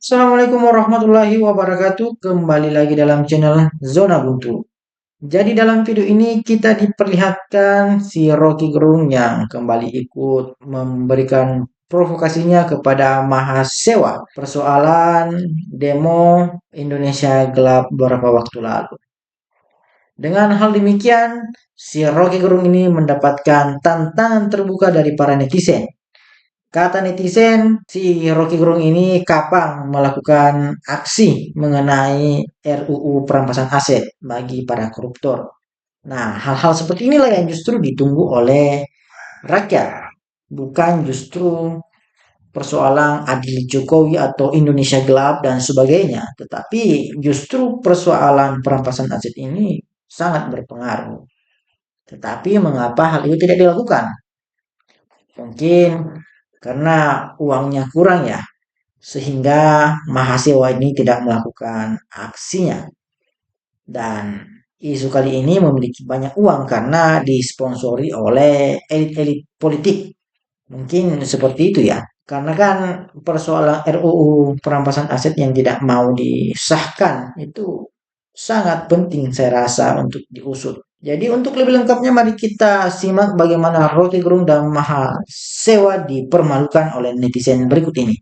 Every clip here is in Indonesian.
Assalamualaikum warahmatullahi wabarakatuh. Kembali lagi dalam channel Zona Buntu. Jadi dalam video ini kita diperlihatkan si Rocky Gerung yang kembali ikut memberikan provokasinya kepada mahasiswa persoalan demo Indonesia Gelap beberapa waktu lalu. Dengan hal demikian, si Rocky Gerung ini mendapatkan tantangan terbuka dari para netizen. Kata netizen, si Rocky Gerung ini kapan melakukan aksi mengenai RUU perampasan aset bagi para koruptor. Nah, hal-hal seperti inilah yang justru ditunggu oleh rakyat, bukan justru persoalan adil Jokowi atau Indonesia gelap dan sebagainya, tetapi justru persoalan perampasan aset ini sangat berpengaruh. Tetapi mengapa hal itu tidak dilakukan? Mungkin karena uangnya kurang ya, sehingga mahasiswa ini tidak melakukan aksinya. Dan isu kali ini memiliki banyak uang karena disponsori oleh elit-elit politik. Mungkin seperti itu ya. Karena kan persoalan RUU perampasan aset yang tidak mau disahkan itu sangat penting saya rasa untuk diusut. Jadi untuk lebih lengkapnya mari kita simak bagaimana Rocky Gerung dan Mahasiswa dipermalukan oleh netizen berikut ini.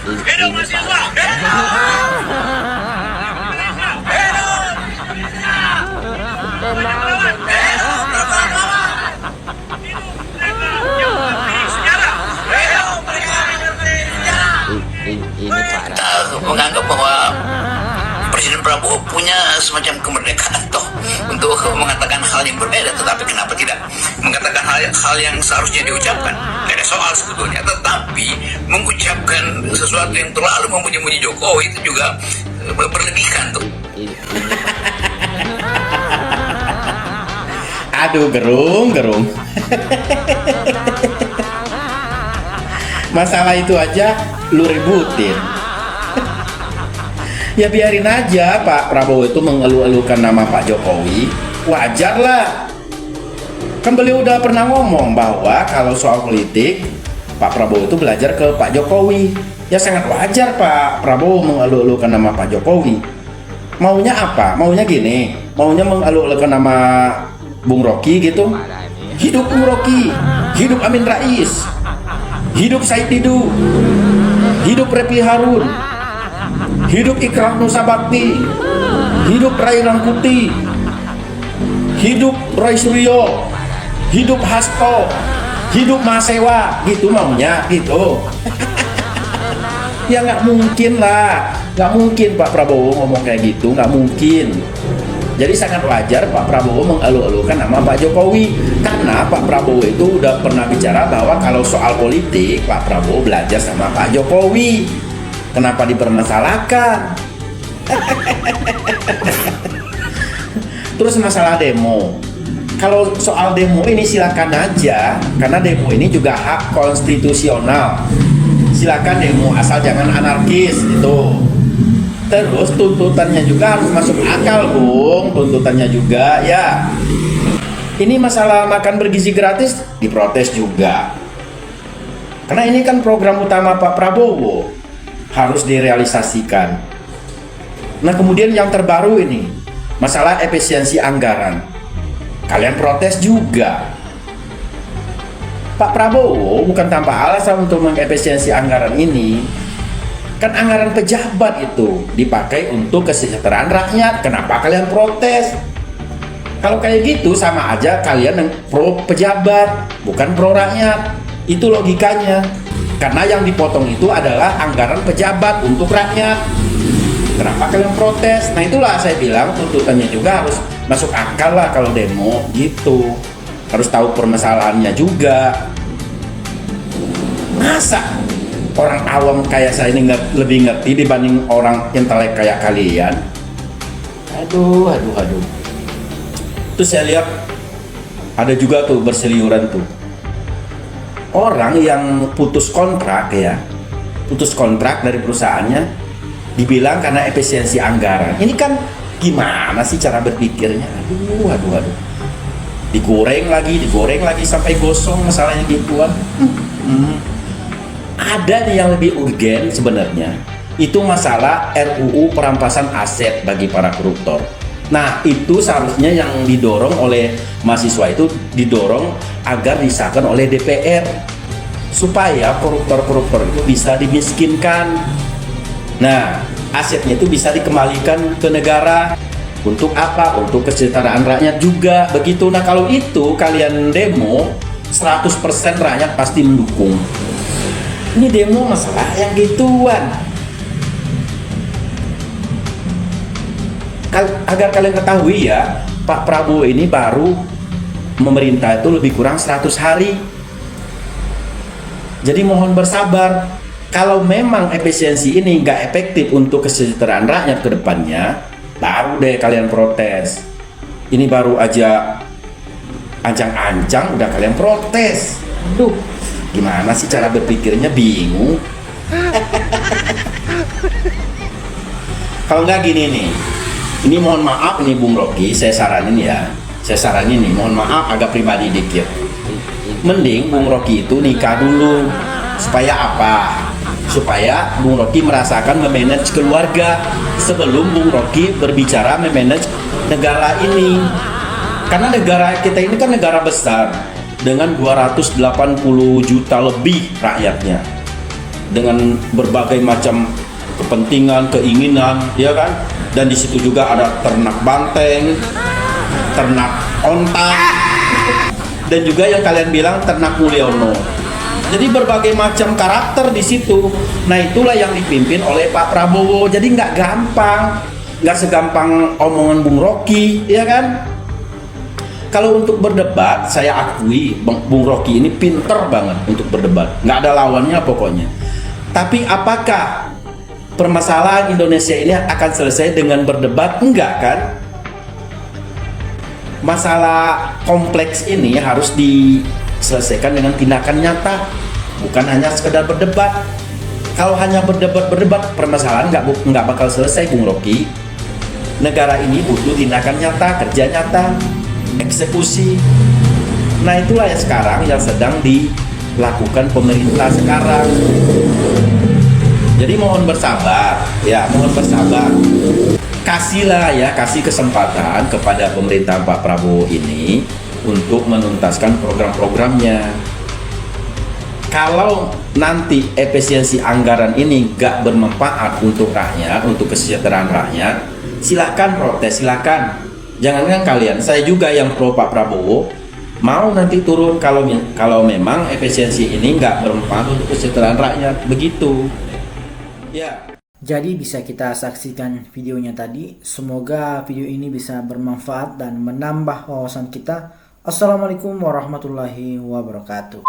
Hidup mahasiswa! Ini parah. Kita menganggap bahwa Presiden Prabowo punya semacam kemerdekaan toh untuk mengatakan hal yang berbeda, tetapi kenapa tidak mengatakan hal yang seharusnya diucapkan? Tidak ada soal sebetulnya, tetapi mengucapkan sesuatu yang terlalu memuji-muji Jokowi itu juga berlebihan tuh. Aduh, gerung. Masalah itu aja lu ributin. Ya biarin aja Pak Prabowo itu mengeluh-elukan nama Pak Jokowi. Wajar lah. Kan beliau udah pernah ngomong bahwa kalau soal politik Pak Prabowo itu belajar ke Pak Jokowi. Ya sangat wajar Pak Prabowo mengeluh-elukan nama Pak Jokowi. Maunya apa? Maunya gini. Maunya mengeluh-elukan nama Bung Rocky gitu. Hidup Bung Rocky, hidup Amin Rais, hidup Said Didu, hidup Refli Harun, hidup Ikrar Nusa Bakti, hidup Ray Rangkuti, hidup Roy Suryo, hidup Hasto, hidup Mahasiswa, gitu maunya gitu. Ya nggak mungkin lah, nggak mungkin Pak Prabowo ngomong kayak gitu, nggak mungkin. Jadi sangat wajar Pak Prabowo mengeluh-elukan nama Pak Jokowi, karena Pak Prabowo itu udah pernah bicara bahwa kalau soal politik Pak Prabowo belajar sama Pak Jokowi. Kenapa dipermasalahkan? Terus masalah demo. Kalau soal demo ini silakan aja, karena demo ini juga hak konstitusional. Silakan demo asal jangan anarkis itu. Terus tuntutannya juga harus masuk akal, Bung. Tuntutannya juga ya. Ini masalah makan bergizi gratis diprotes juga. Karena ini kan program utama Pak Prabowo, harus direalisasikan. Nah, kemudian yang terbaru ini, masalah efisiensi anggaran. Kalian protes juga. Pak Prabowo bukan tanpa alasan untuk mengefisiensi anggaran ini. Kan anggaran pejabat itu dipakai untuk kesejahteraan rakyat. Kenapa kalian protes? Kalau kayak gitu sama aja kalian yang pro pejabat, bukan pro rakyat. Itu logikanya. Karena yang dipotong itu adalah anggaran pejabat untuk rakyat. Kenapa kalian protes? Nah itulah saya bilang tuntutannya juga harus masuk akal lah kalau demo gitu. Harus tahu permasalahannya juga. Masa orang awam kayak saya ini lebih ngerti dibanding orang intelek kayak kalian? Aduh. Terus saya lihat ada juga tuh berseliuran tuh orang yang putus kontrak dari perusahaannya, dibilang karena efisiensi anggaran. Ini kan gimana sih cara berpikirnya? Aduh. digoreng lagi sampai gosong masalahnya gituan. Ada nih yang lebih urgen sebenarnya, itu masalah RUU perampasan aset bagi para koruptor. Nah, itu seharusnya yang didorong oleh mahasiswa itu didorong agar disahkan oleh DPR supaya koruptor-koruptor itu bisa dimiskinkan. Nah, asetnya itu bisa dikembalikan ke negara. Untuk apa? Untuk kesejahteraan rakyat juga begitu. Nah, kalau itu kalian demo, 100% rakyat pasti mendukung. Ini demo masalah yang gituan. Agar kalian ketahui ya, Pak Prabowo ini baru memerintah itu lebih kurang 100 hari. Jadi mohon bersabar. Kalau memang efisiensi ini nggak efektif untuk kesejahteraan rakyat ke depannya, baru deh kalian protes. Ini baru aja ancang-ancang udah kalian protes. Aduh, gimana sih cara berpikirnya, bingung. Kalau nggak gini nih, ini mohon maaf nih Bung Rocky, saya saranin nih, mohon maaf agak pribadi dikit. Mending Bung Rocky itu nikah dulu. Supaya apa? Supaya Bung Rocky merasakan memanage keluarga sebelum Bung Rocky berbicara memanage negara ini. Karena negara kita ini kan negara besar dengan 280 juta lebih rakyatnya, dengan berbagai macam kepentingan, keinginan, ya kan? Dan di situ juga ada ternak banteng, ternak onta, dan juga yang kalian bilang ternak Mulyono. Jadi berbagai macam karakter di situ. Nah, itulah yang dipimpin oleh Pak Prabowo. Jadi nggak gampang, nggak segampang omongan Bung Rocky, ya kan? Kalau untuk berdebat, saya akui Bung Rocky ini pinter banget untuk berdebat. Nggak ada lawannya pokoknya. Tapi apakah permasalahan Indonesia ini akan selesai dengan berdebat? Enggak kan? Masalah kompleks ini harus diselesaikan dengan tindakan nyata, bukan hanya sekedar berdebat. Kalau hanya berdebat, permasalahan nggak bakal selesai, Bung Rocky. Negara ini butuh tindakan nyata, kerja nyata, eksekusi. Nah, itulah yang sekarang yang sedang dilakukan pemerintah sekarang. Jadi mohon bersabar, ya, mohon bersabar. Kasih kesempatan kepada pemerintah Pak Prabowo ini untuk menuntaskan program-programnya. Kalau nanti efisiensi anggaran ini gak bermanfaat untuk rakyat, untuk kesejahteraan rakyat, silakan protes, silakan. Jangankan kalian, saya juga yang pro Pak Prabowo mau nanti turun kalau memang efisiensi ini gak bermanfaat untuk kesejahteraan rakyat, begitu. Ya. Jadi bisa kita saksikan videonya tadi. Semoga video ini bisa bermanfaat dan menambah wawasan kita. Assalamualaikum warahmatullahi wabarakatuh.